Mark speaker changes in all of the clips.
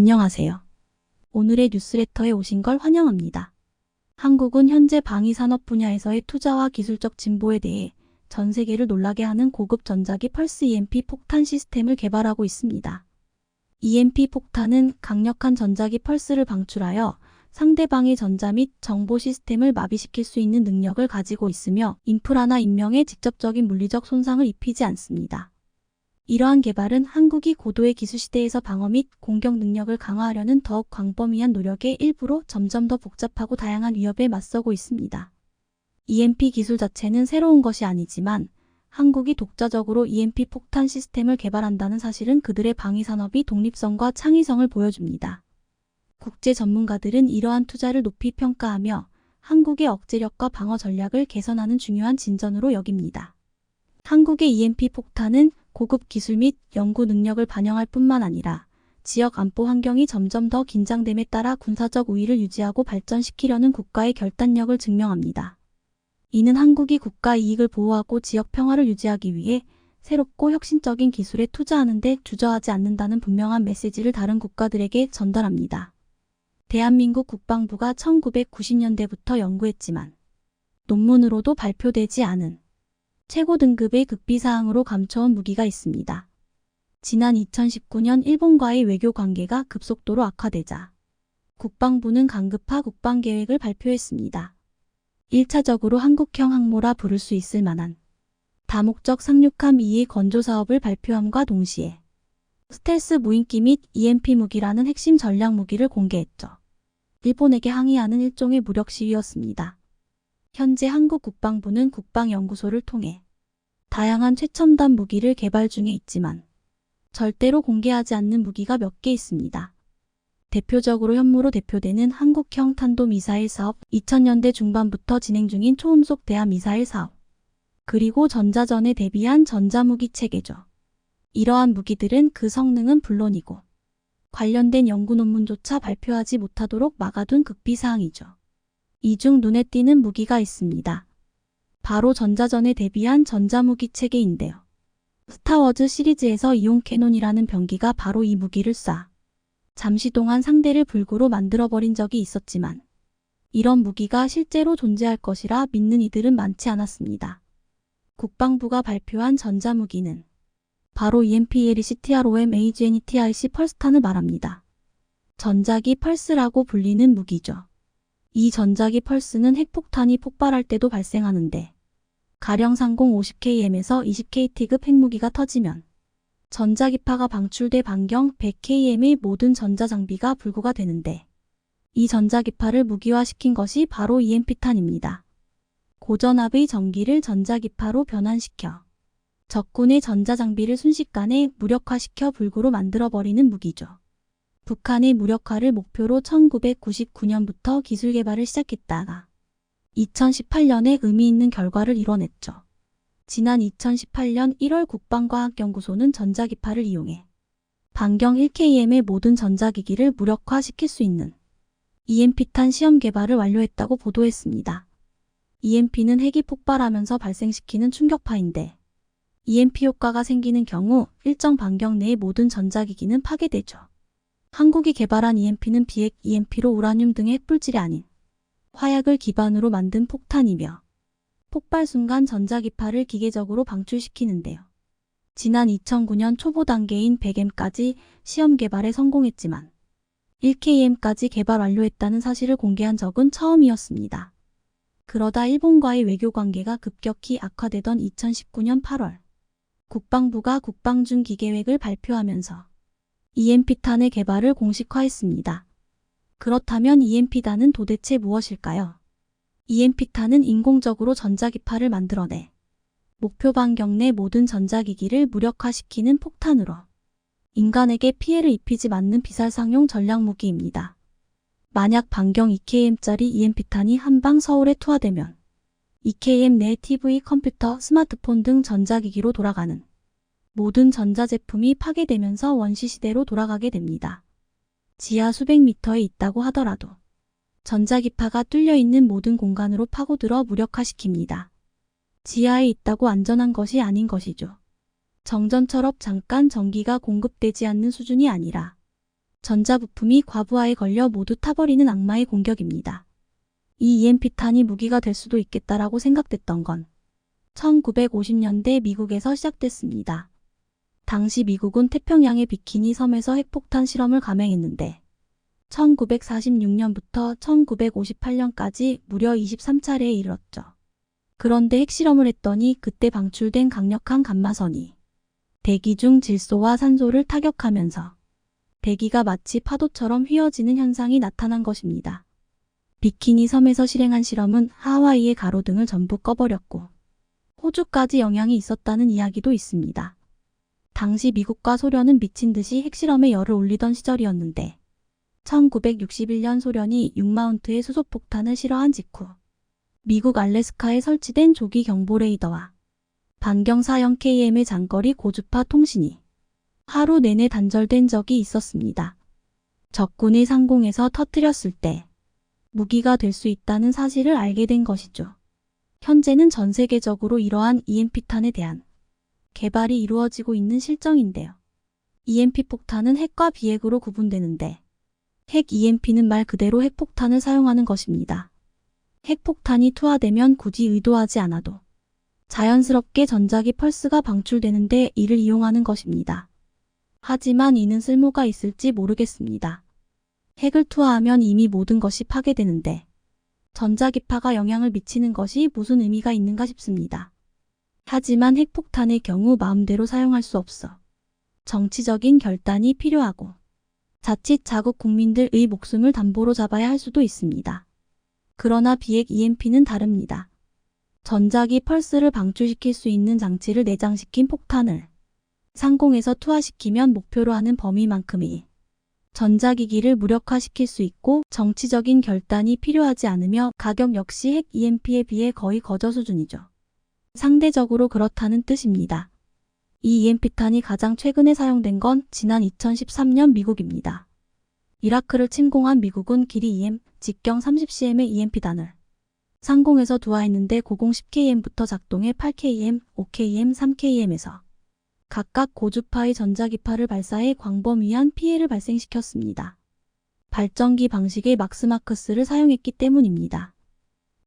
Speaker 1: 안녕하세요. 오늘의 뉴스레터에 오신 걸 환영합니다. 한국은 현재 방위산업 분야에서의 투자와 기술적 진보에 대해 전 세계를 놀라게 하는 고급 전자기 펄스 EMP 폭탄 시스템을 개발하고 있습니다. EMP 폭탄은 강력한 전자기 펄스를 방출하여 상대방의 전자 및 정보 시스템을 마비시킬 수 있는 능력을 가지고 있으며 인프라나 인명에 직접적인 물리적 손상을 입히지 않습니다. 이러한 개발은 한국이 고도의 기술 시대에서 방어 및 공격 능력을 강화하려는 더욱 광범위한 노력의 일부로 점점 더 복잡하고 다양한 위협에 맞서고 있습니다. EMP 기술 자체는 새로운 것이 아니지만 한국이 독자적으로 EMP 폭탄 시스템을 개발한다는 사실은 그들의 방위산업이 독립성과 창의성을 보여줍니다. 국제 전문가들은 이러한 투자를 높이 평가하며 한국의 억제력과 방어 전략을 개선하는 중요한 진전으로 여깁니다. 한국의 EMP 폭탄은 고급 기술 및 연구 능력을 반영할 뿐만 아니라 지역 안보 환경이 점점 더 긴장됨에 따라 군사적 우위를 유지하고 발전시키려는 국가의 결단력을 증명합니다. 이는 한국이 국가 이익을 보호하고 지역 평화를 유지하기 위해 새롭고 혁신적인 기술에 투자하는 데 주저하지 않는다는 분명한 메시지를 다른 국가들에게 전달합니다. 대한민국 국방부가 1990년대부터 연구했지만 논문으로도 발표되지 않은 최고 등급의 극비사항으로 감춰온 무기가 있습니다. 지난 2019년 일본과의 외교 관계가 급속도로 악화되자 국방부는 강급하 국방계획을 발표했습니다. 1차적으로 한국형 항모라 부를 수 있을 만한 다목적 상륙함 2의 건조 사업을 발표함과 동시에 스텔스 무인기 및 EMP 무기라는 핵심 전략 무기를 공개했죠. 일본에게 항의하는 일종의 무력 시위였습니다. 현재 한국 국방부는 국방연구소를 통해 다양한 최첨단 무기를 개발 중에 있지만 절대로 공개하지 않는 무기가 몇 개 있습니다. 대표적으로 현무로 대표되는 한국형 탄도미사일 사업, 2000년대 중반부터 진행 중인 초음속 대함미사일 사업, 그리고 전자전에 대비한 전자무기 체계죠. 이러한 무기들은 그 성능은 물론이고 관련된 연구 논문조차 발표하지 못하도록 막아둔 극비사항이죠. 이 중 눈에 띄는 무기가 있습니다. 바로 전자전에 대비한 전자무기 체계인데요. 스타워즈 시리즈에서 이온 캐논이라는 병기가 바로 이 무기를 쏴 잠시 동안 상대를 불구로 만들어버린 적이 있었지만 이런 무기가 실제로 존재할 것이라 믿는 이들은 많지 않았습니다. 국방부가 발표한 전자무기는 바로 EMP-ELIC-TROM AGNETIC 펄스탄을 말합니다. 전자기 펄스라고 불리는 무기죠. 이 전자기 펄스는 핵폭탄이 폭발할 때도 발생하는데 가령 상공 50km에서 20kt급 핵무기가 터지면 전자기파가 방출돼 반경 100km의 모든 전자장비가 불구가 되는데 이 전자기파를 무기화시킨 것이 바로 EMP탄입니다. 고전압의 전기를 전자기파로 변환시켜 적군의 전자장비를 순식간에 무력화시켜 불구로 만들어버리는 무기죠. 북한의 무력화를 목표로 1999년부터 기술 개발을 시작했다가 2018년에 의미 있는 결과를 이뤄냈죠. 지난 2018년 1월 국방과학연구소는 전자기파를 이용해 반경 1km의 모든 전자기기를 무력화시킬 수 있는 EMP탄 시험 개발을 완료했다고 보도했습니다. EMP는 핵이 폭발하면서 발생시키는 충격파인데 EMP 효과가 생기는 경우 일정 반경 내의 모든 전자기기는 파괴되죠. 한국이 개발한 EMP는 비핵 EMP로 우라늄 등의 핵불질이 아닌 화약을 기반으로 만든 폭탄이며 폭발 순간 전자기파를 기계적으로 방출시키는데요. 지난 2009년 초보 단계인 100M까지 시험 개발에 성공했지만 1km까지 개발 완료했다는 사실을 공개한 적은 처음이었습니다. 그러다 일본과의 외교 관계가 급격히 악화되던 2019년 8월 국방부가 국방중기계획을 발표하면서 EMP탄의 개발을 공식화했습니다. 그렇다면 EMP탄은 도대체 무엇일까요? EMP탄은 인공적으로 전자기파를 만들어내 목표 반경 내 모든 전자기기를 무력화시키는 폭탄으로 인간에게 피해를 입히지 않는 비살상용 전략무기입니다. 만약 반경 2km짜리 EMP탄이 한방 서울에 투하되면 2km 내 TV, 컴퓨터, 스마트폰 등 전자기기로 돌아가는 모든 전자제품이 파괴되면서 원시시대로 돌아가게 됩니다. 지하 수백 미터에 있다고 하더라도 전자기파가 뚫려있는 모든 공간으로 파고들어 무력화시킵니다. 지하에 있다고 안전한 것이 아닌 것이죠. 정전처럼 잠깐 전기가 공급되지 않는 수준이 아니라 전자부품이 과부하에 걸려 모두 타버리는 악마의 공격입니다. 이 EMP탄이 무기가 될 수도 있겠다라고 생각됐던 건 1950년대 미국에서 시작됐습니다. 당시 미국은 태평양의 비키니 섬에서 핵폭탄 실험을 감행했는데 1946년부터 1958년까지 무려 23차례에 이르렀죠. 그런데 핵실험을 했더니 그때 방출된 강력한 감마선이 대기 중 질소와 산소를 타격하면서 대기가 마치 파도처럼 휘어지는 현상이 나타난 것입니다. 비키니 섬에서 실행한 실험은 하와이의 가로등을 전부 꺼버렸고 호주까지 영향이 있었다는 이야기도 있습니다. 당시 미국과 소련은 미친 듯이 핵실험에 열을 올리던 시절이었는데 1961년 소련이 6마운트의 수소폭탄을 실어한 직후 미국 알래스카에 설치된 조기 경보 레이더와 반경사형 KM의 장거리 고주파 통신이 하루 내내 단절된 적이 있었습니다. 적군의 상공에서 터뜨렸을 때 무기가 될 수 있다는 사실을 알게 된 것이죠. 현재는 전 세계적으로 이러한 EMP탄에 대한 개발이 이루어지고 있는 실정인데요. EMP 폭탄은 핵과 비핵으로 구분되는데 핵 EMP는 말 그대로 핵폭탄을 사용하는 것입니다. 핵폭탄이 투하되면 굳이 의도하지 않아도 자연스럽게 전자기 펄스가 방출되는데 이를 이용하는 것입니다. 하지만 이는 쓸모가 있을지 모르겠습니다. 핵을 투하하면 이미 모든 것이 파괴되는데 전자기파가 영향을 미치는 것이 무슨 의미가 있는가 싶습니다. 하지만 핵폭탄의 경우 마음대로 사용할 수 없어 정치적인 결단이 필요하고 자칫 자국 국민들의 목숨을 담보로 잡아야 할 수도 있습니다. 그러나 비핵 EMP는 다릅니다. 전자기 펄스를 방출시킬 수 있는 장치를 내장시킨 폭탄을 상공에서 투하시키면 목표로 하는 범위만큼의 전자기기를 무력화시킬 수 있고 정치적인 결단이 필요하지 않으며 가격 역시 핵 EMP에 비해 거의 거저 수준이죠. 상대적으로 그렇다는 뜻입니다. 이 EMP탄이 가장 최근에 사용된 건 지난 2013년 미국입니다. 이라크를 침공한 미국은 길이 2m, 직경 30cm의 EMP단을 상공에서 투하했는데 고공 10km부터 작동해 8km, 5km, 3km에서 각각 고주파의 전자기파를 발사해 광범위한 피해를 발생시켰습니다. 발전기 방식의 막스마크스를 사용했기 때문입니다.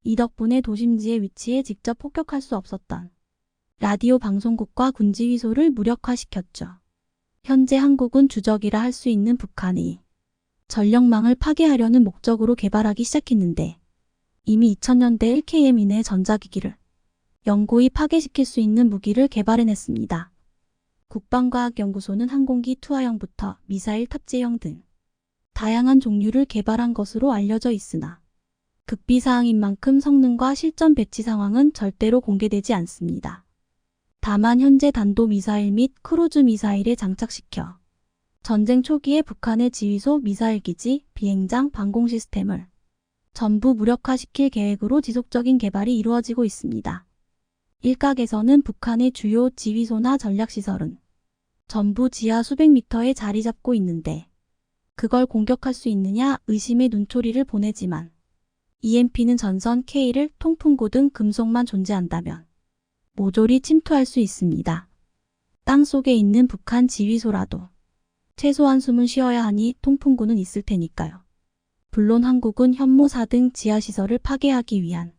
Speaker 1: 이 덕분에 도심지의 위치에 직접 폭격할 수 없었던 라디오 방송국과 군지휘소를 무력화시켰죠. 현재 한국은 주적이라 할 수 있는 북한이 전력망을 파괴하려는 목적으로 개발하기 시작했는데 이미 2000년대 1km 이내 전자기기를 영구히 파괴시킬 수 있는 무기를 개발해냈습니다. 국방과학연구소는 항공기 투하형부터 미사일 탑재형 등 다양한 종류를 개발한 것으로 알려져 있으나 극비사항인 만큼 성능과 실전 배치 상황은 절대로 공개되지 않습니다. 다만 현재 단도미사일 및 크루즈 미사일에 장착시켜 전쟁 초기에 북한의 지휘소, 미사일기지, 비행장, 방공 시스템을 전부 무력화시킬 계획으로 지속적인 개발이 이루어지고 있습니다. 일각에서는 북한의 주요 지휘소나 전략시설은 전부 지하 수백 미터에 자리 잡고 있는데 그걸 공격할 수 있느냐 의심의 눈초리를 보내지만 EMP는 전선, 케이블, 통풍구 등 금속만 존재한다면 모조리 침투할 수 있습니다. 땅속에 있는 북한 지휘소라도 최소한 숨은 쉬어야 하니 통풍구는 있을 테니까요. 물론 한국은 현모4 등 지하시설을 파괴하기 위한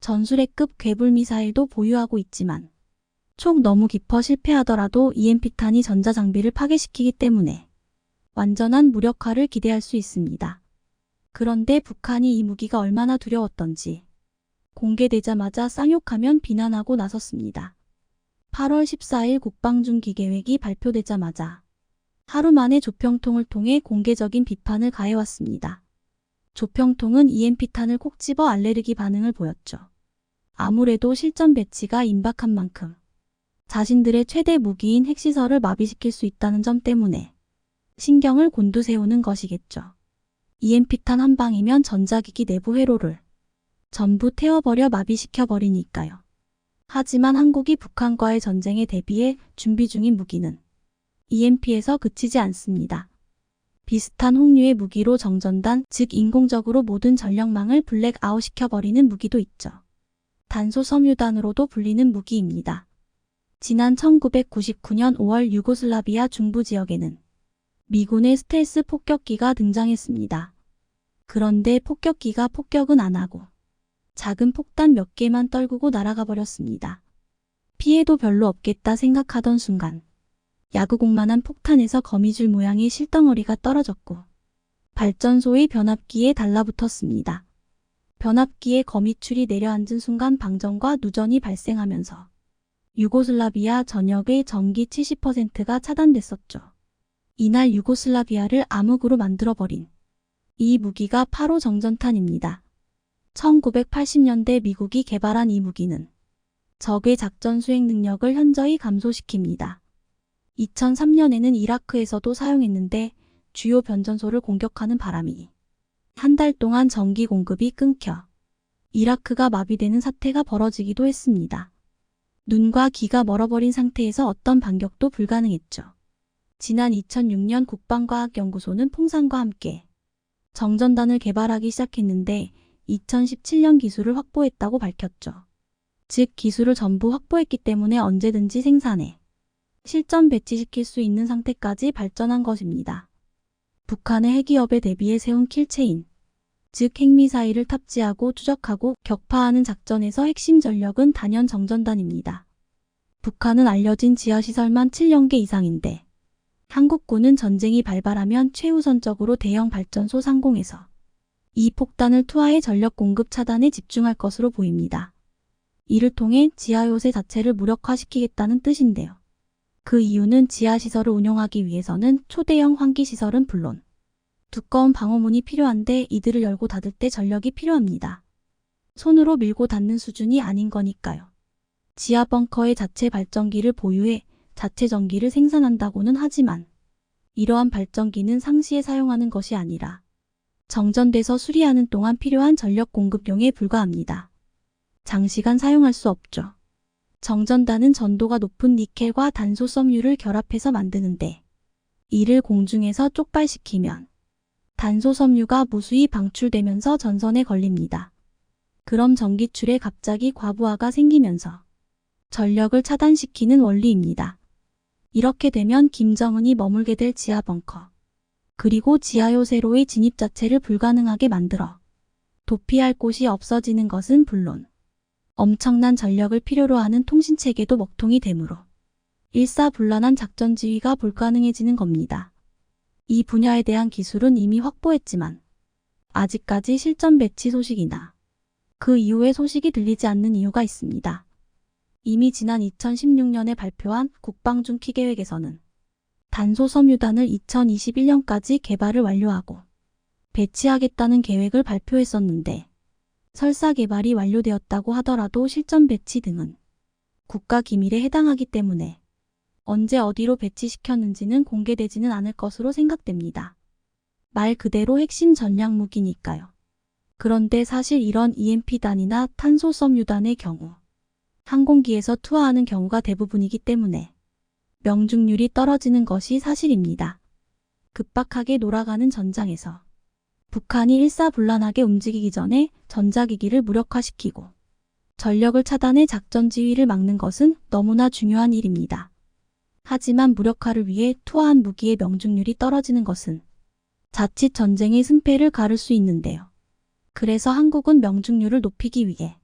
Speaker 1: 전술핵급 괴불미사일도 보유하고 있지만 촉 너무 깊어 실패하더라도 EMP탄이 전자장비를 파괴시키기 때문에 완전한 무력화를 기대할 수 있습니다. 그런데 북한이 이 무기가 얼마나 두려웠던지 공개되자마자 쌍욕하면 비난하고 나섰습니다. 8월 14일 국방중기계획이 발표되자마자 하루 만에 조평통을 통해 공개적인 비판을 가해왔습니다. 조평통은 EMP탄을 콕 집어 알레르기 반응을 보였죠. 아무래도 실전 배치가 임박한 만큼 자신들의 최대 무기인 핵시설을 마비시킬 수 있다는 점 때문에 신경을 곤두세우는 것이겠죠. EMP탄 한 방이면 전자기기 내부 회로를 전부 태워버려 마비시켜버리니까요. 하지만 한국이 북한과의 전쟁에 대비해 준비 중인 무기는 EMP에서 그치지 않습니다. 비슷한 홍류의 무기로 정전단, 즉 인공적으로 모든 전력망을 블랙아웃시켜버리는 무기도 있죠. 단소 섬유단으로도 불리는 무기입니다. 지난 1999년 5월 유고슬라비아 중부 지역에는 미군의 스텔스 폭격기가 등장했습니다. 그런데 폭격기가 폭격은 안 하고 작은 폭탄 몇 개만 떨구고 날아가 버렸습니다. 피해도 별로 없겠다 생각하던 순간 야구공만한 폭탄에서 거미줄 모양의 실덩어리가 떨어졌고 발전소의 변압기에 달라붙었습니다. 변압기에 거미줄이 내려앉은 순간 방전과 누전이 발생하면서 유고슬라비아 전역의 전기 70%가 차단됐었죠. 이날 유고슬라비아를 암흑으로 만들어버린 이 무기가 8호 정전탄입니다. 1980년대 미국이 개발한 이 무기는 적의 작전 수행 능력을 현저히 감소시킵니다. 2003년에는 이라크에서도 사용했는데 주요 변전소를 공격하는 바람이 한 달 동안 전기 공급이 끊겨 이라크가 마비되는 사태가 벌어지기도 했습니다. 눈과 귀가 멀어버린 상태에서 어떤 반격도 불가능했죠. 지난 2006년 국방과학연구소는 풍산과 함께 정전단을 개발하기 시작했는데 2017년 기술을 확보했다고 밝혔죠. 즉 기술을 전부 확보했기 때문에 언제든지 생산해 실전 배치시킬 수 있는 상태까지 발전한 것입니다. 북한의 핵위협에 대비해 세운 킬체인, 즉 핵미사일을 탑재하고 추적하고 격파하는 작전에서 핵심 전력은 단연 정전단입니다. 북한은 알려진 지하시설만 7,000개 이상인데 한국군은 전쟁이 발발하면 최우선적으로 대형 발전소 상공에서 이 폭탄을 투하해 전력 공급 차단에 집중할 것으로 보입니다. 이를 통해 지하요새 자체를 무력화시키겠다는 뜻인데요. 그 이유는 지하시설을 운용하기 위해서는 초대형 환기시설은 물론 두꺼운 방호문이 필요한데 이들을 열고 닫을 때 전력이 필요합니다. 손으로 밀고 닫는 수준이 아닌 거니까요. 지하 벙커에 자체 발전기를 보유해 자체 전기를 생산한다고는 하지만 이러한 발전기는 상시에 사용하는 것이 아니라 정전돼서 수리하는 동안 필요한 전력 공급용에 불과합니다. 장시간 사용할 수 없죠. 정전단은 전도가 높은 니켈과 단소 섬유를 결합해서 만드는데 이를 공중에서 쪽발시키면 단소 섬유가 무수히 방출되면서 전선에 걸립니다. 그럼 전기줄에 갑자기 과부하가 생기면서 전력을 차단시키는 원리입니다. 이렇게 되면 김정은이 머물게 될 지하 벙커, 그리고 지하요새로의 진입 자체를 불가능하게 만들어 도피할 곳이 없어지는 것은 물론 엄청난 전력을 필요로 하는 통신체계도 먹통이 되므로 일사불란한 작전 지휘가 불가능해지는 겁니다. 이 분야에 대한 기술은 이미 확보했지만 아직까지 실전 배치 소식이나 그 이후의 소식이 들리지 않는 이유가 있습니다. 이미 지난 2016년에 발표한 국방중期계획에서는 단소섬유단을 2021년까지 개발을 완료하고 배치하겠다는 계획을 발표했었는데 설사 개발이 완료되었다고 하더라도 실전 배치 등은 국가 기밀에 해당하기 때문에 언제 어디로 배치시켰는지는 공개되지는 않을 것으로 생각됩니다. 말 그대로 핵심 전략 무기니까요. 그런데 사실 이런 EMP단이나 탄소섬유단의 경우 항공기에서 투하하는 경우가 대부분이기 때문에 명중률이 떨어지는 것이 사실입니다. 급박하게 돌아가는 전장에서 북한이 일사불란하게 움직이기 전에 전자기기를 무력화시키고 전력을 차단해 작전 지휘를 막는 것은 너무나 중요한 일입니다. 하지만 무력화를 위해 투하한 무기의 명중률이 떨어지는 것은 자칫 전쟁의 승패를 가를 수 있는데요. 그래서 한국은 명중률을 높이기 위해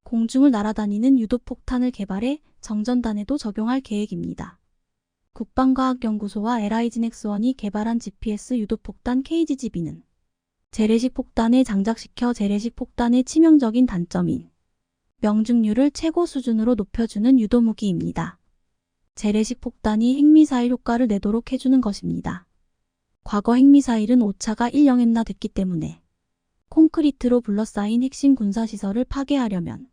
Speaker 1: 공중을 날아다니는 유도폭탄을 개발해 정전단에도 적용할 계획입니다. 국방과학연구소와 LIG넥스원이 개발한 GPS 유도폭탄 KGGB는 재래식 폭탄에 장작시켜 재래식 폭탄의 치명적인 단점인 명중률을 최고 수준으로 높여주는 유도무기입니다. 재래식 폭탄이 핵미사일 효과를 내도록 해주는 것입니다. 과거 핵미사일은 오차가 1영엠나 됐기 때문에 콘크리트로 둘러싸인 핵심 군사시설을 파괴하려면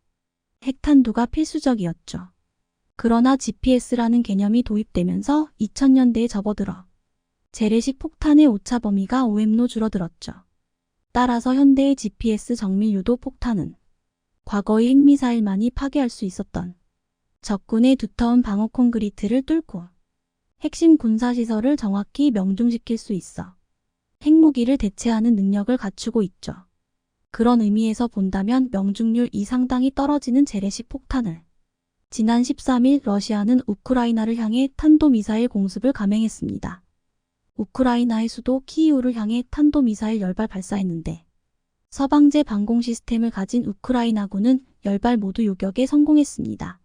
Speaker 1: 핵탄두가 필수적이었죠. 그러나 GPS라는 개념이 도입되면서 2000년대에 접어들어 재래식 폭탄의 오차 범위가 5M로 줄어들었죠. 따라서 현대의 GPS 정밀 유도 폭탄은 과거의 핵미사일만이 파괴할 수 있었던 적군의 두터운 방어 콘크리트를 뚫고 핵심 군사시설을 정확히 명중시킬 수 있어 핵무기를 대체하는 능력을 갖추고 있죠. 그런 의미에서 본다면 명중률이 상당히 떨어지는 재래식 폭탄을 지난 13일 러시아는 우크라이나를 향해 탄도미사일 공습을 감행했습니다. 우크라이나의 수도 키이우를 향해 탄도미사일 10발 발사했는데 서방제 방공 시스템을 가진 우크라이나군은 10발 모두 요격에 성공했습니다.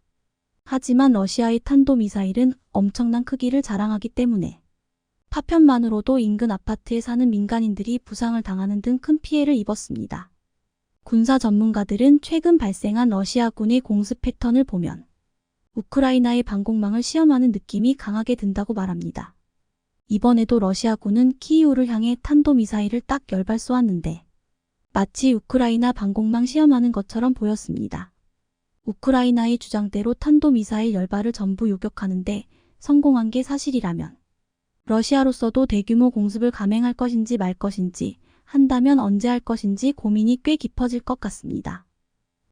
Speaker 1: 하지만 러시아의 탄도미사일은 엄청난 크기를 자랑하기 때문에 파편만으로도 인근 아파트에 사는 민간인들이 부상을 당하는 등 큰 피해를 입었습니다. 군사 전문가들은 최근 발생한 러시아군의 공습 패턴을 보면 우크라이나의 방공망을 시험하는 느낌이 강하게 든다고 말합니다. 이번에도 러시아군은 키이우를 향해 탄도미사일을 딱 10발 쏘았는데 마치 우크라이나 방공망 시험하는 것처럼 보였습니다. 우크라이나의 주장대로 탄도미사일 10발을 전부 요격하는데 성공한 게 사실이라면 러시아로서도 대규모 공습을 감행할 것인지 말 것인지, 한다면 언제 할 것인지 고민이 꽤 깊어질 것 같습니다.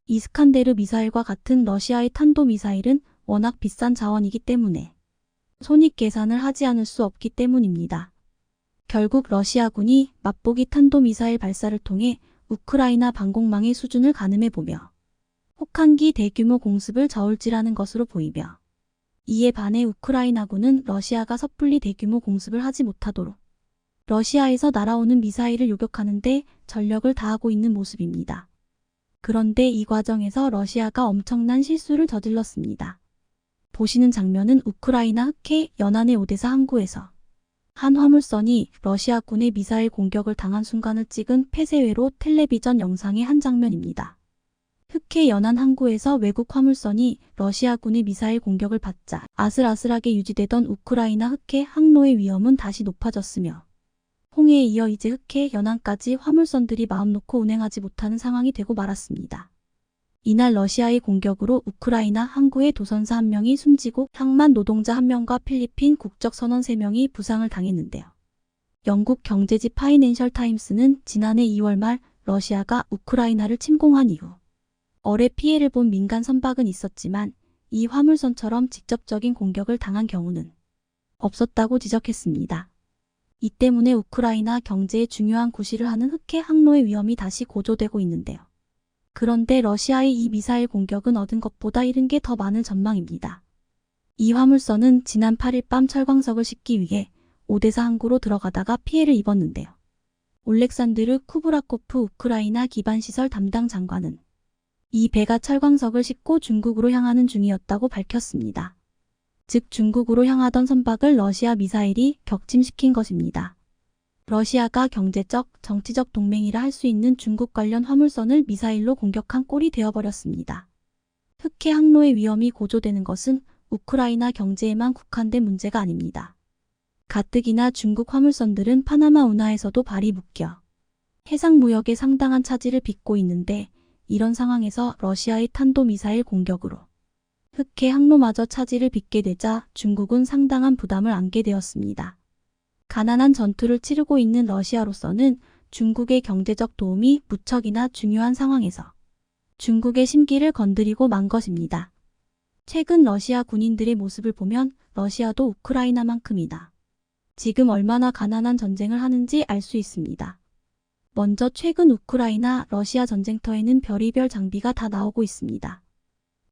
Speaker 1: 이스칸데르 미사일과 같은 러시아의 탄도미사일은 워낙 비싼 자원이기 때문에 손익 계산을 하지 않을 수 없기 때문입니다. 결국 러시아군이 맛보기 탄도미사일 발사를 통해 우크라이나 방공망의 수준을 가늠해보며 혹한기 대규모 공습을 저울질하는 것으로 보이며 이에 반해 우크라이나군은 러시아가 섣불리 대규모 공습을 하지 못하도록 러시아에서 날아오는 미사일을 요격하는 데 전력을 다하고 있는 모습입니다. 그런데 이 과정에서 러시아가 엄청난 실수를 저질렀습니다. 보시는 장면은 우크라이나 흑해 연안의 오데사 항구에서 한 화물선이 러시아군의 미사일 공격을 당한 순간을 찍은 폐쇄회로 텔레비전 영상의 한 장면입니다. 흑해 연안 항구에서 외국 화물선이 러시아군의 미사일 공격을 받자 아슬아슬하게 유지되던 우크라이나 흑해 항로의 위험은 다시 높아졌으며 홍해에 이어 이제 흑해 연안까지 화물선들이 마음 놓고 운행하지 못하는 상황이 되고 말았습니다. 이날 러시아의 공격으로 우크라이나 항구의 도선사 1명이 숨지고 항만 노동자 1명과 필리핀 국적 선원 3명이 부상을 당했는데요. 영국 경제지 파이낸셜 타임스는 지난해 2월 말 러시아가 우크라이나를 침공한 이후 어뢰 피해를 본 민간 선박은 있었지만 이 화물선처럼 직접적인 공격을 당한 경우는 없었다고 지적했습니다. 이 때문에 우크라이나 경제에 중요한 구실을 하는 흑해 항로의 위험이 다시 고조되고 있는데요. 그런데 러시아의 이 미사일 공격은 얻은 것보다 잃은 게 더 많을 전망입니다. 이 화물선은 지난 8일 밤 철광석을 싣기 위해 오데사 항구로 들어가다가 피해를 입었는데요. 올렉산드르 쿠브라코프 우크라이나 기반시설 담당 장관은 이 배가 철광석을 싣고 중국으로 향하는 중이었다고 밝혔습니다. 즉 중국으로 향하던 선박을 러시아 미사일이 격침시킨 것입니다. 러시아가 경제적, 정치적 동맹이라 할 수 있는 중국 관련 화물선을 미사일로 공격한 꼴이 되어버렸습니다. 흑해 항로의 위험이 고조되는 것은 우크라이나 경제에만 국한된 문제가 아닙니다. 가뜩이나 중국 화물선들은 파나마 운하에서도 발이 묶여 해상 무역에 상당한 차질을 빚고 있는데 이런 상황에서 러시아의 탄도미사일 공격으로 흑해 항로마저 차질을 빚게 되자 중국은 상당한 부담을 안게 되었습니다. 가난한 전투를 치르고 있는 러시아로서는 중국의 경제적 도움이 무척이나 중요한 상황에서 중국의 심기를 건드리고 만 것입니다. 최근 러시아 군인들의 모습을 보면 러시아도 우크라이나만큼이나 지금 얼마나 가난한 전쟁을 하는지 알 수 있습니다. 먼저 최근 우크라이나 러시아 전쟁터에는 별의별 장비가 다 나오고 있습니다.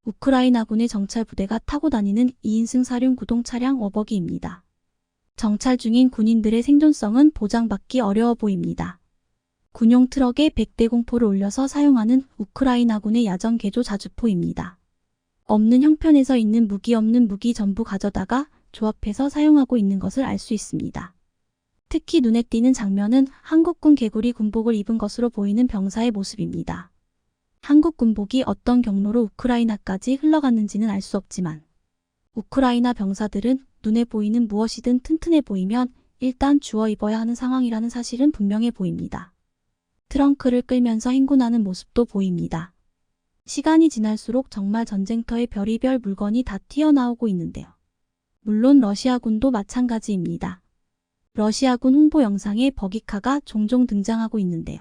Speaker 1: 우크라이나군의 정찰 부대가 타고 다니는 2인승 사륜 구동 차량 워버기입니다. 정찰 중인 군인들의 생존성은 보장받기 어려워 보입니다. 군용 트럭에 100대 공포를 올려서 사용하는 우크라이나군의 야전 개조 자주포입니다. 없는 형편에서 있는 무기 없는 무기 전부 가져다가 조합해서 사용하고 있는 것을 알 수 있습니다. 특히 눈에 띄는 장면은 한국군 개구리 군복을 입은 것으로 보이는 병사의 모습입니다. 한국 군복이 어떤 경로로 우크라이나까지 흘러갔는지는 알 수 없지만 우크라이나 병사들은 눈에 보이는 무엇이든 튼튼해 보이면 일단 주워 입어야 하는 상황이라는 사실은 분명해 보입니다. 트렁크를 끌면서 행군하는 모습도 보입니다. 시간이 지날수록 정말 전쟁터에 별의별 물건이 다 튀어나오고 있는데요. 물론 러시아군도 마찬가지입니다. 러시아군 홍보 영상에 버기카가 종종 등장하고 있는데요.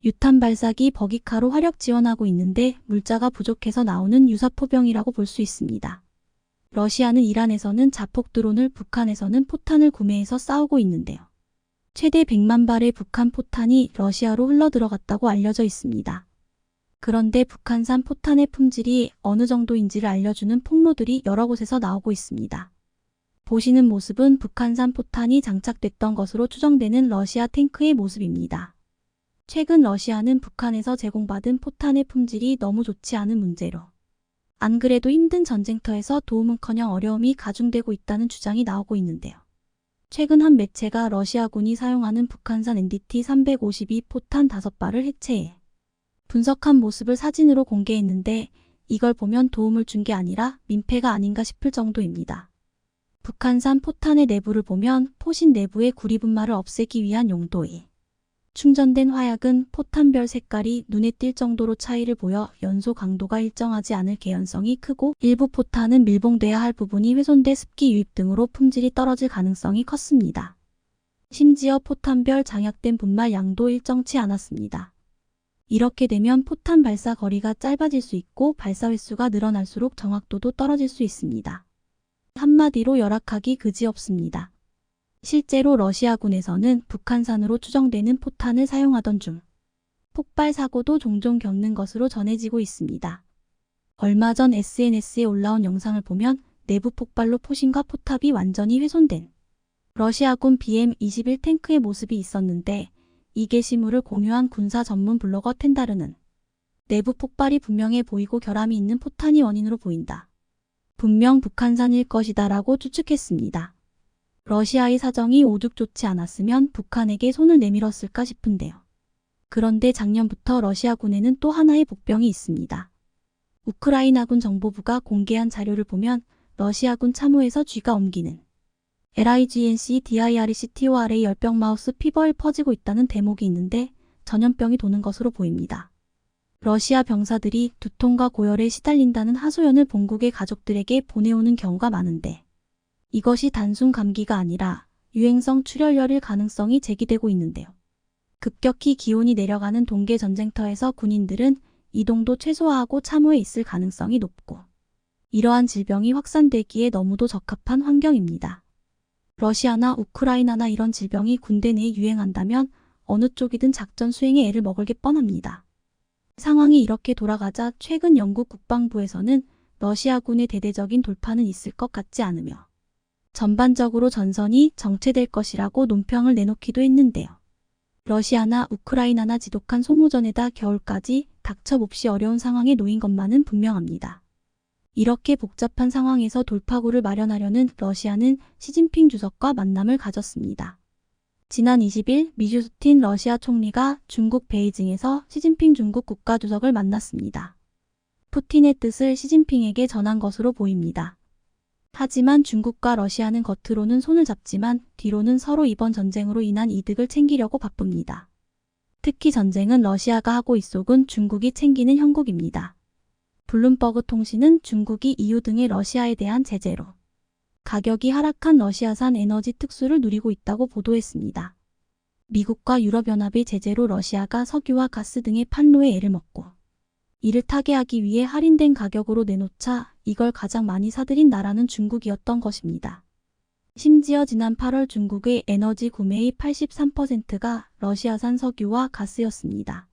Speaker 1: 유탄 발사기 버기카로 화력 지원하고 있는데 물자가 부족해서 나오는 유사포병이라고 볼 수 있습니다. 러시아는 이란에서는 자폭 드론을, 북한에서는 포탄을 구매해서 싸우고 있는데요. 최대 100만 발의 북한 포탄이 러시아로 흘러들어갔다고 알려져 있습니다. 그런데 북한산 포탄의 품질이 어느 정도인지를 알려주는 폭로들이 여러 곳에서 나오고 있습니다. 보시는 모습은 북한산 포탄이 장착됐던 것으로 추정되는 러시아 탱크의 모습입니다. 최근 러시아는 북한에서 제공받은 포탄의 품질이 너무 좋지 않은 문제로 안 그래도 힘든 전쟁터에서 도움은커녕 어려움이 가중되고 있다는 주장이 나오고 있는데요. 최근 한 매체가 러시아군이 사용하는 북한산 NDT-352 포탄 5발을 해체해 분석한 모습을 사진으로 공개했는데 이걸 보면 도움을 준 게 아니라 민폐가 아닌가 싶을 정도입니다. 북한산 포탄의 내부를 보면 포신 내부의 구리분말을 없애기 위한 용도에 충전된 화약은 포탄별 색깔이 눈에 띌 정도로 차이를 보여 연소 강도가 일정하지 않을 개연성이 크고 일부 포탄은 밀봉돼야 할 부분이 훼손돼 습기 유입 등으로 품질이 떨어질 가능성이 컸습니다. 심지어 포탄별 장약된 분말 양도 일정치 않았습니다. 이렇게 되면 포탄 발사 거리가 짧아질 수 있고 발사 횟수가 늘어날수록 정확도도 떨어질 수 있습니다. 한마디로 열악하기 그지없습니다. 실제로 러시아군에서는 북한산으로 추정되는 포탄을 사용하던 중 폭발 사고도 종종 겪는 것으로 전해지고 있습니다. 얼마 전 SNS에 올라온 영상을 보면 내부 폭발로 포신과 포탑이 완전히 훼손된 러시아군 BM-21 탱크의 모습이 있었는데 이 게시물을 공유한 군사 전문 블로거 텐다르는 내부 폭발이 분명해 보이고 결함이 있는 포탄이 원인으로 보인다. 분명 북한산일 것이다 라고 추측했습니다. 러시아의 사정이 오죽 좋지 않았으면 북한에게 손을 내밀었을까 싶은데요. 그런데 작년부터 러시아군에는 또 하나의 복병이 있습니다. 우크라이나군 정보부가 공개한 자료를 보면 러시아군 참호에서 쥐가 옮기는 LIGNC DIRCTORA 열병 마우스 피버에 퍼지고 있다는 대목이 있는데 전염병이 도는 것으로 보입니다. 러시아 병사들이 두통과 고열에 시달린다는 하소연을 본국의 가족들에게 보내오는 경우가 많은데 이것이 단순 감기가 아니라 유행성 출혈열일 가능성이 제기되고 있는데요. 급격히 기온이 내려가는 동계 전쟁터에서 군인들은 이동도 최소화하고 참호에 있을 가능성이 높고 이러한 질병이 확산되기에 너무도 적합한 환경입니다. 러시아나 우크라이나나 이런 질병이 군대 내에 유행한다면 어느 쪽이든 작전 수행에 애를 먹을 게 뻔합니다. 상황이 이렇게 돌아가자 최근 영국 국방부에서는 러시아군의 대대적인 돌파는 있을 것 같지 않으며 전반적으로 전선이 정체될 것이라고 논평을 내놓기도 했는데요. 러시아나 우크라이나나 지독한 소모전에다 겨울까지 닥쳐 몹시 어려운 상황에 놓인 것만은 분명합니다. 이렇게 복잡한 상황에서 돌파구를 마련하려는 러시아는 시진핑 주석과 만남을 가졌습니다. 지난 20일 미슈스틴 러시아 총리가 중국 베이징에서 시진핑 중국 국가주석을 만났습니다. 푸틴의 뜻을 시진핑에게 전한 것으로 보입니다. 하지만 중국과 러시아는 겉으로는 손을 잡지만 뒤로는 서로 이번 전쟁으로 인한 이득을 챙기려고 바쁩니다. 특히 전쟁은 러시아가 하고 있속은 중국이 챙기는 형국입니다. 블룸버그 통신은 중국이 EU 등의 러시아에 대한 제재로 가격이 하락한 러시아산 에너지 특수를 누리고 있다고 보도했습니다. 미국과 유럽연합의 제재로 러시아가 석유와 가스 등의 판로에 애를 먹고 이를 타개하기 위해 할인된 가격으로 내놓자 이걸 가장 많이 사들인 나라는 중국이었던 것입니다. 심지어 지난 8월 중국의 에너지 구매의 83%가 러시아산 석유와 가스였습니다.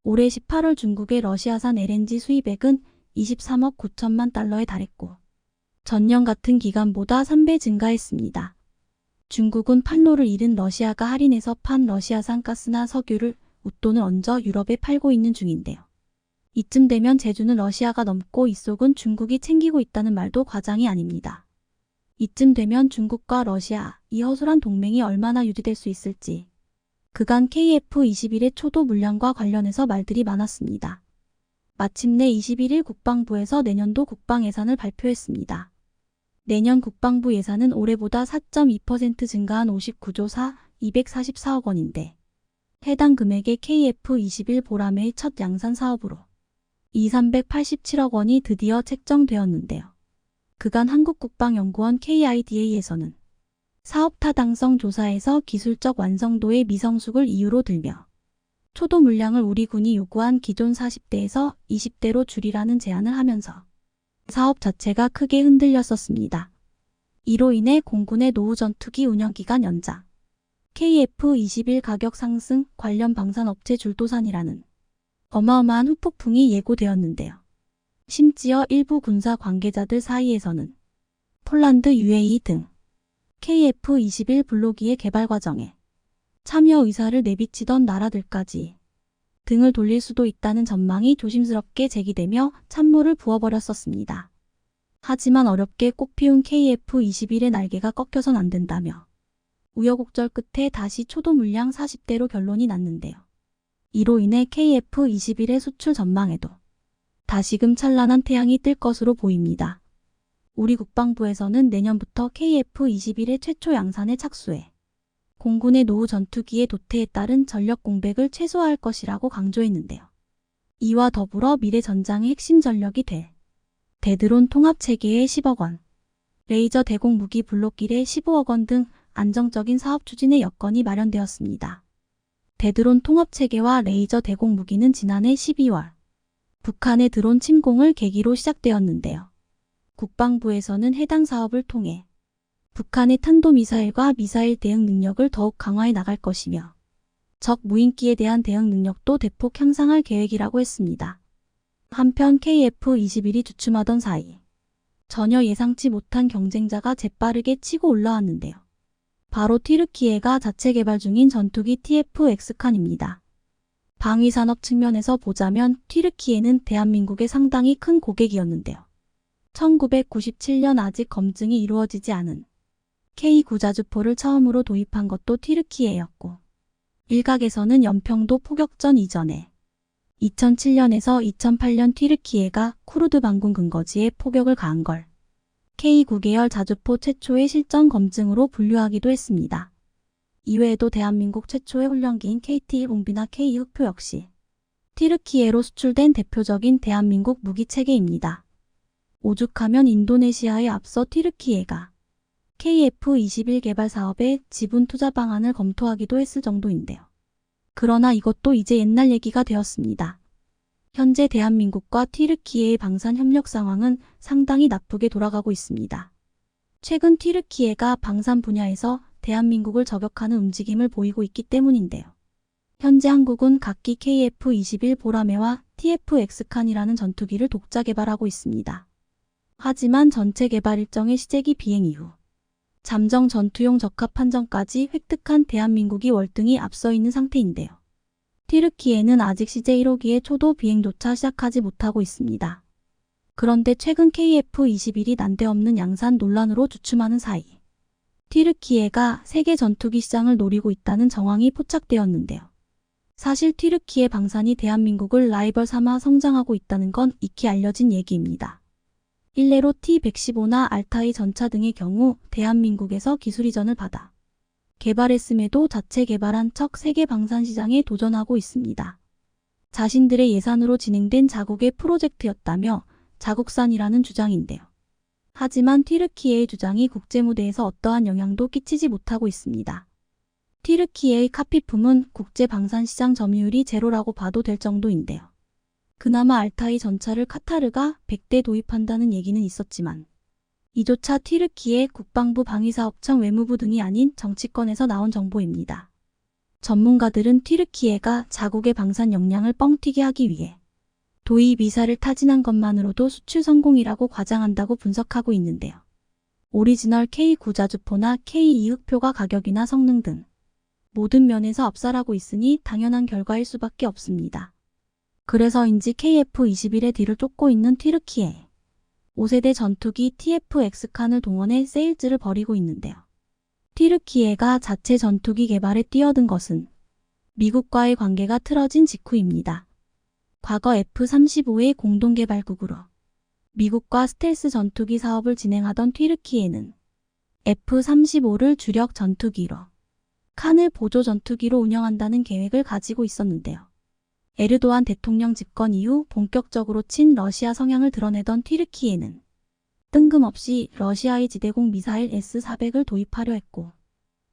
Speaker 1: 올해 18월 중국의 러시아산 LNG 수입액은 23억 9천만 달러에 달했고 전년 같은 기간보다 3배 증가했습니다. 중국은 판로를 잃은 러시아가 할인해서 판 러시아산 가스나 석유를 웃돈을 얹어 유럽에 팔고 있는 중인데요. 이쯤 되면 제주는 러시아가 넘고 이속은 중국이 챙기고 있다는 말도 과장이 아닙니다. 이쯤 되면 중국과 러시아, 이 허술한 동맹이 얼마나 유지될 수 있을지 그간 KF-21의 초도 물량과 관련해서 말들이 많았습니다. 마침내 21일 국방부에서 내년도 국방 예산을 발표했습니다. 내년 국방부 예산은 올해보다 4.2% 증가한 59조 244억 원인데 해당 금액의 KF-21 보람의 첫 양산 사업으로 387억 원이 드디어 책정되었는데요. 그간 한국국방연구원 KIDA에서는 사업 타당성 조사에서 기술적 완성도의 미성숙을 이유로 들며 초도 물량을 우리 군이 요구한 기존 40대에서 20대로 줄이라는 제안을 하면서 사업 자체가 크게 흔들렸었습니다. 이로 인해 공군의 노후 전투기 운영기간 연장, KF-21 가격 상승, 관련 방산업체 줄도산이라는 어마어마한 후폭풍이 예고되었는데요. 심지어 일부 군사 관계자들 사이에서는 폴란드, UAE 등 KF-21 블로기의 개발 과정에 참여 의사를 내비치던 나라들까지 등을 돌릴 수도 있다는 전망이 조심스럽게 제기되며 찬물을 부어버렸었습니다. 하지만 어렵게 꽃피운 KF-21의 날개가 꺾여선 안 된다며 우여곡절 끝에 다시 초도 물량 40대로 결론이 났는데요. 이로 인해 KF-21의 수출 전망에도 다시금 찬란한 태양이 뜰 것으로 보입니다. 우리 국방부에서는 내년부터 KF-21의 최초 양산에 착수해 공군의 노후 전투기의 도태에 따른 전력 공백을 최소화할 것이라고 강조했는데요. 이와 더불어 미래 전장의 핵심 전력이 될 대드론 통합체계에 10억 원, 레이저 대공 무기 블록길에 15억 원 등 안정적인 사업 추진의 여건이 마련되었습니다. 대드론 통합체계와 레이저 대공 무기는 지난해 12월 북한의 드론 침공을 계기로 시작되었는데요. 국방부에서는 해당 사업을 통해 북한의 탄도미사일과 미사일 대응 능력을 더욱 강화해 나갈 것이며 적 무인기에 대한 대응 능력도 대폭 향상할 계획이라고 했습니다. 한편 KF-21이 주춤하던 사이 전혀 예상치 못한 경쟁자가 재빠르게 치고 올라왔는데요. 바로 튀르키예가 자체 개발 중인 전투기 TF-X칸입니다. 방위산업 측면에서 보자면 튀르키예는 대한민국의 상당히 큰 고객이었는데요. 1997년 아직 검증이 이루어지지 않은 K9 자주포를 처음으로 도입한 것도 튀르키예였고 일각에서는 연평도 포격전 이전에 2007년에서 2008년 튀르키예가 쿠르드 반군 근거지에 포격을 가한 걸 K9 계열 자주포 최초의 실전 검증으로 분류하기도 했습니다. 이외에도 대한민국 최초의 훈련기인 KT-1봉비나 K-흑표 역시 튀르키예로 수출된 대표적인 대한민국 무기체계입니다. 오죽하면 인도네시아에 앞서 튀르키예가 KF-21 개발 사업에 지분 투자 방안을 검토하기도 했을 정도인데요. 그러나 이것도 이제 옛날 얘기가 되었습니다. 현재 대한민국과 튀르키예의 방산 협력 상황은 상당히 나쁘게 돌아가고 있습니다. 최근 튀르키예가 방산 분야에서 대한민국을 저격하는 움직임을 보이고 있기 때문인데요. 현재 한국은 각기 KF-21 보라매와 TF-X칸이라는 전투기를 독자 개발하고 있습니다. 하지만 전체 개발 일정의 시제기 비행 이후 잠정 전투용 적합 판정까지 획득한 대한민국이 월등히 앞서 있는 상태인데요. 튀르키예는 아직 CJ 1호기의 초도 비행조차 시작하지 못하고 있습니다. 그런데 최근 KF-21이 난데없는 양산 논란으로 주춤하는 사이 튀르키예가 세계 전투기 시장을 노리고 있다는 정황이 포착되었는데요. 사실 튀르키예 방산이 대한민국을 라이벌 삼아 성장하고 있다는 건 익히 알려진 얘기입니다. 일례로 T-115나 알타이 전차 등의 경우 대한민국에서 기술 이전을 받아 개발했음에도 자체 개발한 척 세계 방산 시장에 도전하고 있습니다. 자신들의 예산으로 진행된 자국의 프로젝트였다며 자국산이라는 주장인데요. 하지만 튀르키예의 주장이 국제무대에서 어떠한 영향도 끼치지 못하고 있습니다. 튀르키예의 카피품은 국제 방산 시장 점유율이 제로라고 봐도 될 정도인데요. 그나마 알타이 전차를 카타르가 100대 도입한다는 얘기는 있었지만 이조차 튀르키예 국방부 방위사업청 외무부 등이 아닌 정치권에서 나온 정보입니다. 전문가들은 튀르키예가 자국의 방산 역량을 뻥튀기 하기 위해 도입 이사를 타진한 것만으로도 수출 성공이라고 과장한다고 분석하고 있는데요. 오리지널 K9 자주포나 K2 흑표가 가격이나 성능 등 모든 면에서 압살하고 있으니 당연한 결과일 수밖에 없습니다. 그래서인지 KF-21의 뒤를 쫓고 있는 튀르키예. 5세대 전투기 TF-X칸을 동원해 세일즈를 벌이고 있는데요. 튀르키예가 자체 전투기 개발에 뛰어든 것은 미국과의 관계가 틀어진 직후입니다. 과거 F-35의 공동개발국으로 미국과 스텔스 전투기 사업을 진행하던 튀르키예는 F-35를 주력 전투기로 칸을 보조 전투기로 운영한다는 계획을 가지고 있었는데요. 에르도안 대통령 집권 이후 본격적으로 친러시아 성향을 드러내던 튀르키예는 뜬금없이 러시아의 지대공 미사일 S-400을 도입하려 했고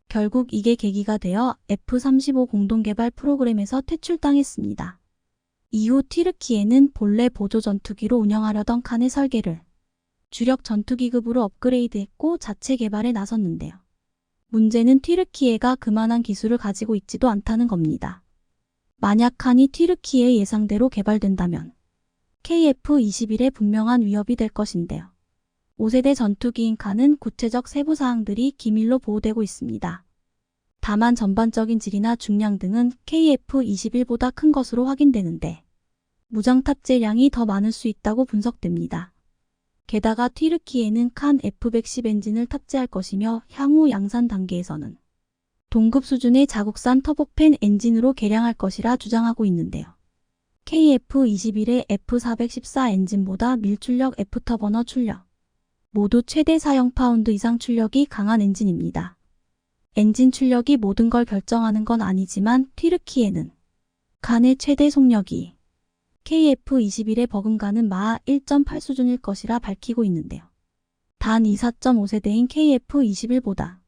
Speaker 1: 결국 이게 계기가 되어 F-35 공동개발 프로그램에서 퇴출당했습니다. 이후 튀르키예는 본래 보조 전투기로 운영하려던 칸의 설계를 주력 전투기급으로 업그레이드했고 자체 개발에 나섰는데요. 문제는 튀르키예가 그만한 기술을 가지고 있지도 않다는 겁니다. 만약 칸이 튀르키예의 예상대로 개발된다면 KF-21에 분명한 위협이 될 것인데요. 5세대 전투기인 칸은 구체적 세부 사항들이 기밀로 보호되고 있습니다. 다만 전반적인 질이나 중량 등은 KF-21보다 큰 것으로 확인되는데 무장 탑재량이 더 많을 수 있다고 분석됩니다. 게다가 튀르키예는 칸 F-110 엔진을 탑재할 것이며 향후 양산 단계에서는 동급 수준의 자국산 터보팬 엔진으로 개량할 것이라 주장하고 있는데요. KF-21의 F-414 엔진보다 밀출력 F터버너 출력, 모두 최대 4,000파운드 이상 출력이 강한 엔진입니다. 엔진 출력이 모든 걸 결정하는 건 아니지만 튀르키예는 칸의 최대 속력이 KF-21의 버금가는 마하 1.8 수준일 것이라 밝히고 있는데요. 단 이 4.5세대인 KF-21보다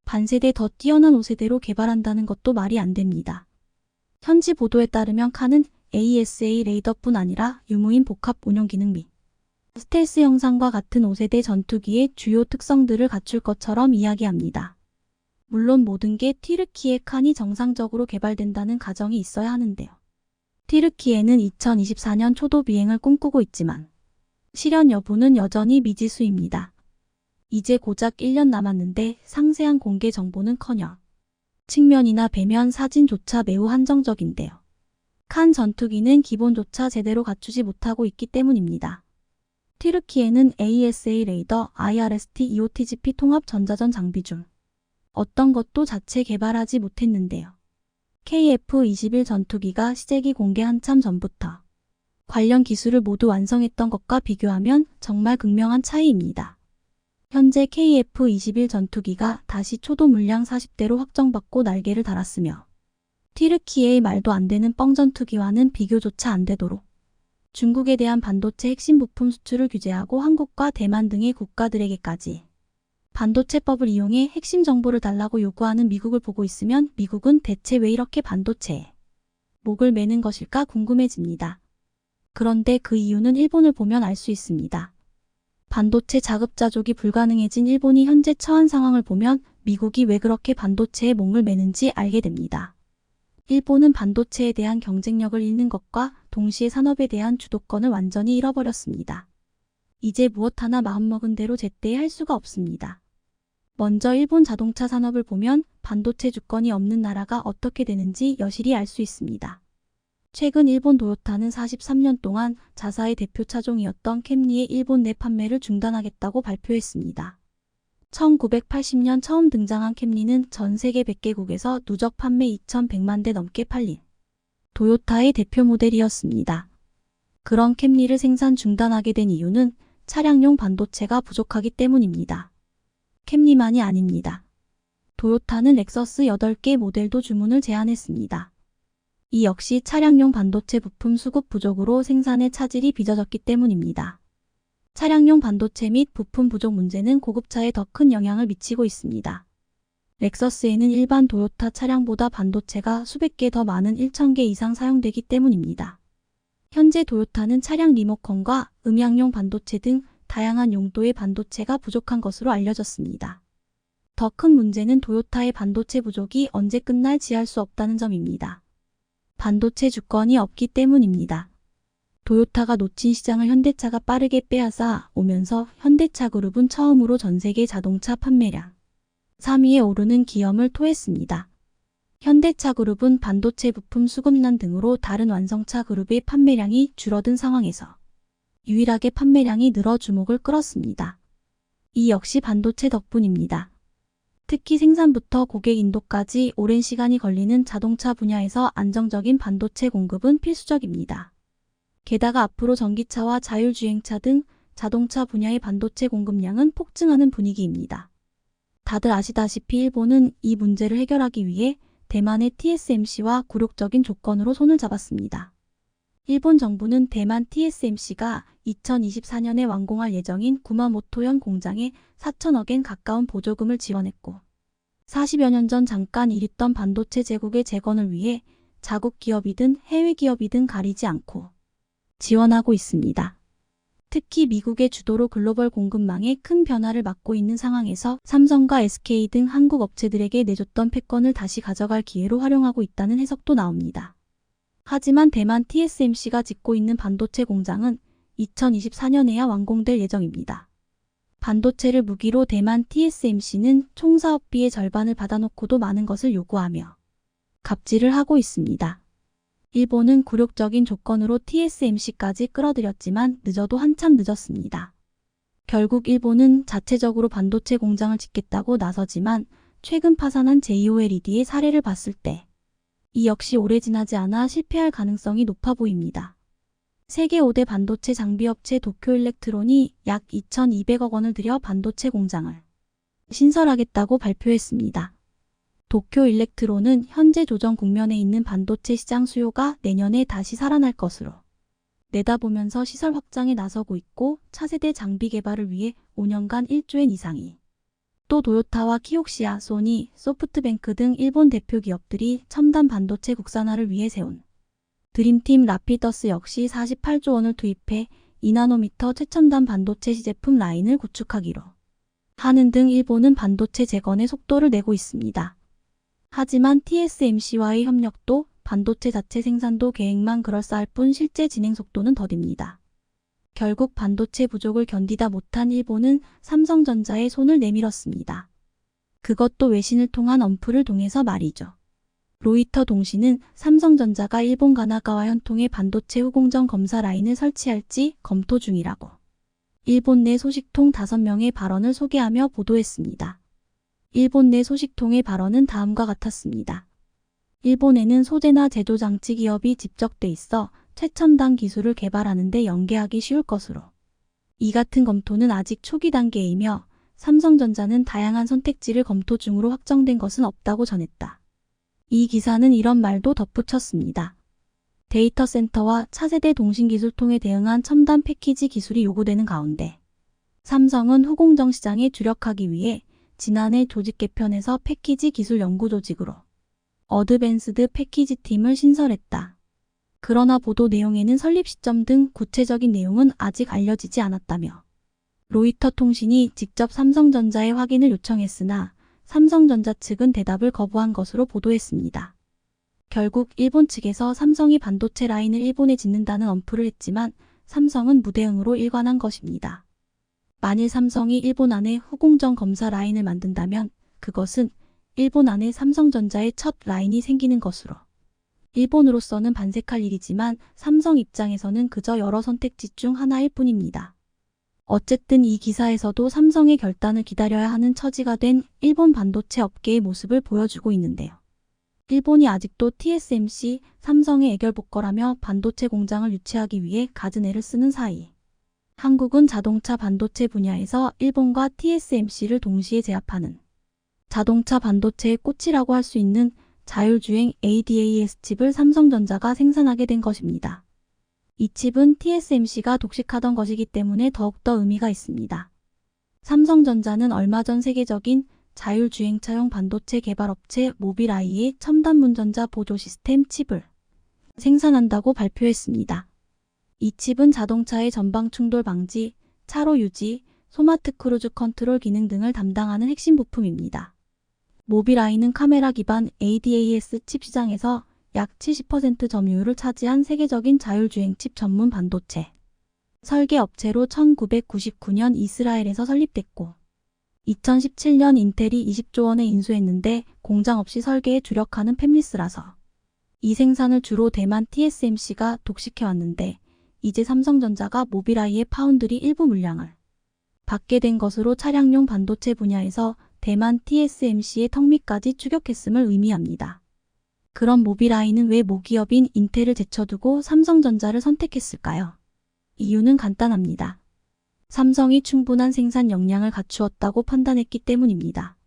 Speaker 1: 반세대 더 뛰어난 5세대로 개발한다는 것도 말이 안 됩니다. 현지 보도에 따르면 칸은 AESA 레이더뿐 아니라 유무인 복합 운용 기능 및 스텔스 형상과 같은 5세대 전투기의 주요 특성들을 갖출 것처럼 이야기합니다. 물론 모든 게 튀르키예 칸이 정상적으로 개발된다는 가정이 있어야 하는데요. 튀르키예는 2024년 초도 비행을 꿈꾸고 있지만 실현 여부는 여전히 미지수입니다. 이제 고작 1년 남았는데 상세한 공개 정보는커녕 측면이나 배면 사진조차 매우 한정적인데요. 칸 전투기는 기본조차 제대로 갖추지 못하고 있기 때문입니다. 튀르키예는 AESA 레이더, IRST, EOTGP 통합 전자전 장비 중 어떤 것도 자체 개발하지 못했는데요. KF-21 전투기가 시제기 공개 한참 전부터 관련 기술을 모두 완성했던 것과 비교하면 정말 극명한 차이입니다. 현재 KF-21 전투기가 다시 초도 물량 40대로 확정받고 날개를 달았으며 튀르키예의 말도 안 되는 뻥 전투기와는 비교조차 안 되도록 중국에 대한 반도체 핵심 부품 수출을 규제하고 한국과 대만 등의 국가들에게까지 반도체법을 이용해 핵심 정보를 달라고 요구하는 미국을 보고 있으면 미국은 대체 왜 이렇게 반도체에 목을 매는 것일까 궁금해집니다. 그런데 그 이유는 일본을 보면 알 수 있습니다. 반도체 자급자족이 불가능해진 일본이 현재 처한 상황을 보면 미국이 왜 그렇게 반도체에 목을 매는지 알게 됩니다. 일본은 반도체에 대한 경쟁력을 잃는 것과 동시에 산업에 대한 주도권을 완전히 잃어버렸습니다. 이제 무엇 하나 마음먹은 대로 제때 할 수가 없습니다. 먼저 일본 자동차 산업을 보면 반도체 주권이 없는 나라가 어떻게 되는지 여실히 알 수 있습니다. 최근 일본 도요타는 43년 동안 자사의 대표 차종이었던 캠리의 일본 내 판매를 중단하겠다고 발표했습니다. 1980년 처음 등장한 캠리는 전 세계 100개국에서 누적 판매 2,100만 대 넘게 팔린 도요타의 대표 모델이었습니다. 그런 캠리를 생산 중단하게 된 이유는 차량용 반도체가 부족하기 때문입니다. 캠리만이 아닙니다. 도요타는 렉서스 8개 모델도 주문을 제한했습니다. 이 역시 차량용 반도체 부품 수급 부족으로 생산의 차질이 빚어졌기 때문입니다. 차량용 반도체 및 부품 부족 문제는 고급차에 더 큰 영향을 미치고 있습니다. 렉서스에는 일반 도요타 차량보다 반도체가 수백 개 더 많은 1,000개 이상 사용되기 때문입니다. 현재 도요타는 차량 리모컨과 음향용 반도체 등 다양한 용도의 반도체가 부족한 것으로 알려졌습니다. 더 큰 문제는 도요타의 반도체 부족이 언제 끝날지 알 수 없다는 점입니다. 반도체 주권이 없기 때문입니다. 도요타가 놓친 시장을 현대차가 빠르게 빼앗아 오면서 현대차 그룹은 처음으로 전세계 자동차 판매량 3위에 오르는 기염을 토했습니다. 현대차 그룹은 반도체 부품 수급난 등으로 다른 완성차 그룹의 판매량이 줄어든 상황에서 유일하게 판매량이 늘어 주목을 끌었습니다. 이 역시 반도체 덕분입니다. 특히 생산부터 고객 인도까지 오랜 시간이 걸리는 자동차 분야에서 안정적인 반도체 공급은 필수적입니다. 게다가 앞으로 전기차와 자율주행차 등 자동차 분야의 반도체 공급량은 폭증하는 분위기입니다. 다들 아시다시피 일본은 이 문제를 해결하기 위해 대만의 TSMC와 굴욕적인 조건으로 손을 잡았습니다. 일본 정부는 대만 TSMC가 2024년에 완공할 예정인 구마모토현 공장에 4천억엔 가까운 보조금을 지원했고 40여 년 전 잠깐 일했던 반도체 제국의 재건을 위해 자국 기업이든 해외 기업이든 가리지 않고 지원하고 있습니다. 특히 미국의 주도로 글로벌 공급망에 큰 변화를 맞고 있는 상황에서 삼성과 SK 등 한국 업체들에게 내줬던 패권을 다시 가져갈 기회로 활용하고 있다는 해석도 나옵니다. 하지만 대만 TSMC가 짓고 있는 반도체 공장은 2024년에야 완공될 예정입니다. 반도체를 무기로 대만 TSMC는 총 사업비의 절반을 받아놓고도 많은 것을 요구하며 갑질을 하고 있습니다. 일본은 굴욕적인 조건으로 TSMC까지 끌어들였지만 늦어도 한참 늦었습니다. 결국 일본은 자체적으로 반도체 공장을 짓겠다고 나서지만 최근 파산한 JOLED의 사례를 봤을 때 이 역시 오래 지나지 않아 실패할 가능성이 높아 보입니다. 세계 5대 반도체 장비업체 도쿄일렉트론이 약 2,200억 원을 들여 반도체 공장을 신설하겠다고 발표했습니다. 도쿄일렉트론은 현재 조정 국면에 있는 반도체 시장 수요가 내년에 다시 살아날 것으로 내다보면서 시설 확장에 나서고 있고 차세대 장비 개발을 위해 5년간 1조엔 이상이 또 도요타와 키옥시아, 소니, 소프트뱅크 등 일본 대표 기업들이 첨단 반도체 국산화를 위해 세운 드림팀 라피더스 역시 48조 원을 투입해 2나노미터 최첨단 반도체 시제품 라인을 구축하기로 하는 등 일본은 반도체 재건에 속도를 내고 있습니다. 하지만 TSMC와의 협력도 반도체 자체 생산도 계획만 그럴싸할 뿐 실제 진행 속도는 더딥니다. 결국 반도체 부족을 견디다 못한 일본은 삼성전자에 손을 내밀었습니다. 그것도 외신을 통한 언플을 통해서 말이죠. 로이터 통신은 삼성전자가 일본 가나가와 현통에 반도체 후공정 검사 라인을 설치할지 검토 중이라고 일본 내 소식통 5명의 발언을 소개하며 보도했습니다. 일본 내 소식통의 발언은 다음과 같았습니다. 일본에는 소재나 제조 장치 기업이 집적돼 있어 최첨단 기술을 개발하는 데 연계하기 쉬울 것으로 이 같은 검토는 아직 초기 단계이며 삼성전자는 다양한 선택지를 검토 중으로 확정된 것은 없다고 전했다. 이 기사는 이런 말도 덧붙였습니다. 데이터 센터와 차세대 동신기술통에 대응한 첨단 패키지 기술이 요구되는 가운데 삼성은 후공정 시장에 주력하기 위해 지난해 조직 개편에서 패키지 기술 연구 조직으로 어드밴스드 패키지 팀을 신설했다. 그러나 보도 내용에는 설립 시점 등 구체적인 내용은 아직 알려지지 않았다며 로이터 통신이 직접 삼성전자에 확인을 요청했으나 삼성전자 측은 대답을 거부한 것으로 보도했습니다. 결국 일본 측에서 삼성이 반도체 라인을 일본에 짓는다는 언플을 했지만 삼성은 무대응으로 일관한 것입니다. 만일 삼성이 일본 안에 후공정 검사 라인을 만든다면 그것은 일본 안에 삼성전자의 첫 라인이 생기는 것으로 일본으로서는 반색할 일이지만 삼성 입장에서는 그저 여러 선택지 중 하나일 뿐입니다. 어쨌든 이 기사에서도 삼성의 결단을 기다려야 하는 처지가 된 일본 반도체 업계의 모습을 보여주고 있는데요. 일본이 아직도 TSMC, 삼성의 애결복걸하며 반도체 공장을 유치하기 위해 갖은 애를 쓰는 사이 한국은 자동차 반도체 분야에서 일본과 TSMC를 동시에 제압하는 자동차 반도체의 꽃이라고 할 수 있는 자율주행 ADAS 칩을 삼성전자가 생산하게 된 것입니다. 이 칩은 TSMC가 독식하던 것이기 때문에 더욱더 의미가 있습니다. 삼성전자는 얼마 전 세계적인 자율주행차용 반도체 개발업체 모빌아이의 첨단 문전자 보조 시스템 칩을 생산한다고 발표했습니다. 이 칩은 자동차의 전방 충돌 방지, 차로 유지, 스마트 크루즈 컨트롤 기능 등을 담당하는 핵심 부품입니다. 모빌아이는 카메라 기반 ADAS 칩 시장에서 약 70% 점유율을 차지한 세계적인 자율주행 칩 전문 반도체 설계 업체로 1999년 이스라엘에서 설립됐고 2017년 인텔이 20조 원에 인수했는데 공장 없이 설계에 주력하는 팹리스라서 이 생산을 주로 대만 TSMC가 독식해왔는데 이제 삼성전자가 모빌아이의 파운드리 일부 물량을 받게 된 것으로 차량용 반도체 분야에서 대만 TSMC의 턱밑까지 추격했음을 의미합니다. 그럼 모빌아이는 왜 모기업인 인텔을 제쳐두고 삼성전자를 선택했을까요? 이유는 간단합니다. 삼성이 충분한 생산 역량을 갖추었다고 판단했기 때문입니다.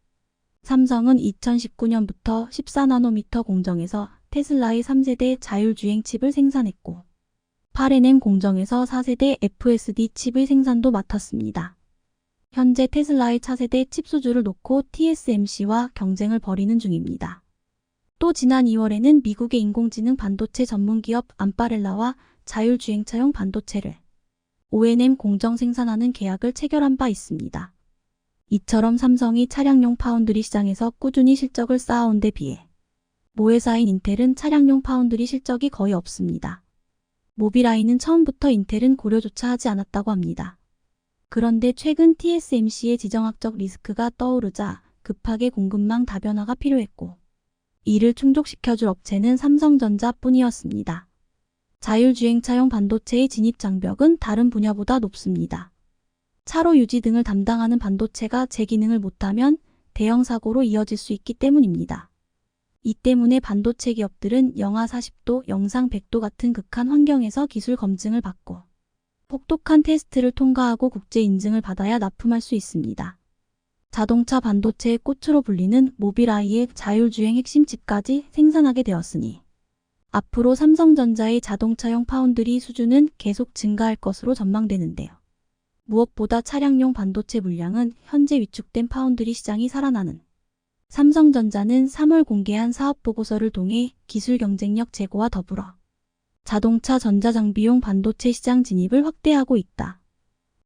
Speaker 1: 삼성은 2019년부터 14나노미터 공정에서 테슬라의 3세대 자율주행 칩을 생산했고 8nm 공정에서 4세대 FSD 칩의 생산도 맡았습니다. 현재 테슬라의 차세대 칩 수주를 놓고 TSMC와 경쟁을 벌이는 중입니다. 또 지난 2월에는 미국의 인공지능 반도체 전문기업 안바렐라와 자율주행차용 반도체를 5nm 공정 생산하는 계약을 체결한 바 있습니다. 이처럼 삼성이 차량용 파운드리 시장에서 꾸준히 실적을 쌓아온 데 비해 모회사인 인텔은 차량용 파운드리 실적이 거의 없습니다. 모빌아이는 처음부터 인텔은 고려조차 하지 않았다고 합니다. 그런데 최근 TSMC의 지정학적 리스크가 떠오르자 급하게 공급망 다변화가 필요했고, 이를 충족시켜줄 업체는 삼성전자뿐이었습니다. 자율주행차용 반도체의 진입 장벽은 다른 분야보다 높습니다. 차로 유지 등을 담당하는 반도체가 제 기능을 못하면 대형 사고로 이어질 수 있기 때문입니다. 이 때문에 반도체 기업들은 영하 40도, 영상 100도 같은 극한 환경에서 기술 검증을 받고 혹독한 테스트를 통과하고 국제 인증을 받아야 납품할 수 있습니다. 자동차 반도체의 꽃으로 불리는 모빌아이의 자율주행 핵심 칩까지 생산하게 되었으니 앞으로 삼성전자의 자동차용 파운드리 수주는 계속 증가할 것으로 전망되는데요. 무엇보다 차량용 반도체 물량은 현재 위축된 파운드리 시장이 살아나는 삼성전자는 3월 공개한 사업보고서를 통해 기술 경쟁력 제고와 더불어 자동차 전자장비용 반도체 시장 진입을 확대하고 있다.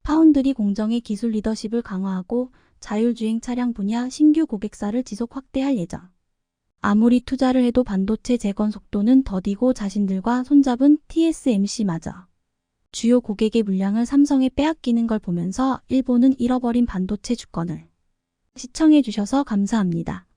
Speaker 1: 파운드리 공정의 기술 리더십을 강화하고 자율주행 차량 분야 신규 고객사를 지속 확대할 예정. 아무리 투자를 해도 반도체 재건 속도는 더디고 자신들과 손잡은 TSMC마저 주요 고객의 물량을 삼성에 빼앗기는 걸 보면서 일본은 잃어버린 반도체 주권을 시청해 주셔서 감사합니다.